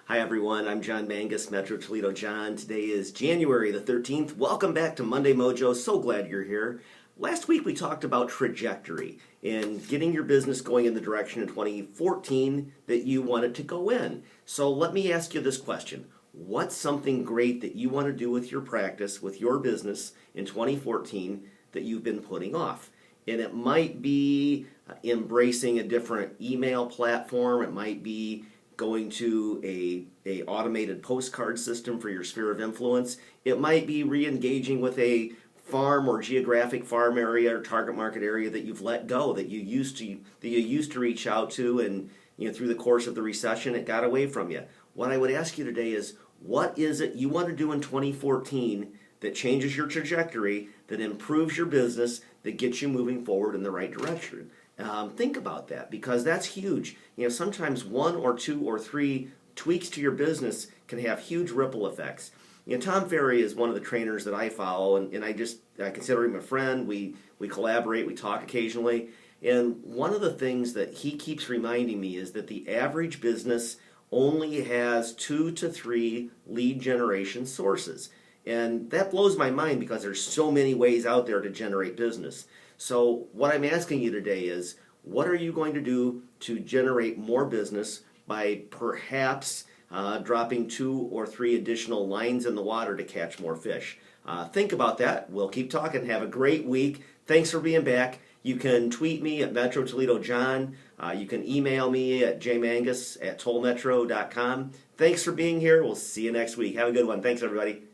Hi everyone, I'm John Mangus, Metro Toledo John. Today is January the 13th. Welcome back to Monday Mojo. So glad you're here. Last week we talked about trajectory and getting your business going in the direction in 2014 that you want it to go in. So let me ask you this question. What's something great that you want to do with your practice, with your business in 2014 that you've been putting off? And it might be embracing a different email platform. It might be going to a automated postcard system for your sphere of influence. It might be re-engaging with a farm or geographic farm area or target market area that you've let go, that you used to reach out to, and through the course of the recession it got away from you. What I would ask you today is, what is it you want to do in 2014 that changes your trajectory, that improves your business, that gets you moving forward in the right direction? Think about that, because that's huge. Sometimes one or two or three tweaks to your business can have huge ripple effects. Tom Ferry is one of the trainers that I follow, and I consider him a friend. We collaborate, we talk occasionally, and one of the things that he keeps reminding me is that the average business only has 2 to 3 lead generation sources. And that blows my mind because there's so many ways out there to generate business. So what I'm asking you today is, what are you going to do to generate more business by perhaps dropping 2 or 3 additional lines in the water to catch more fish? Think about that. We'll keep talking. Have a great week. Thanks for being back. You can tweet me at Metro Toledo John. You can email me at jmangus@tollmetro.com. Thanks for being here. We'll see you next week. Have a good one. Thanks, everybody.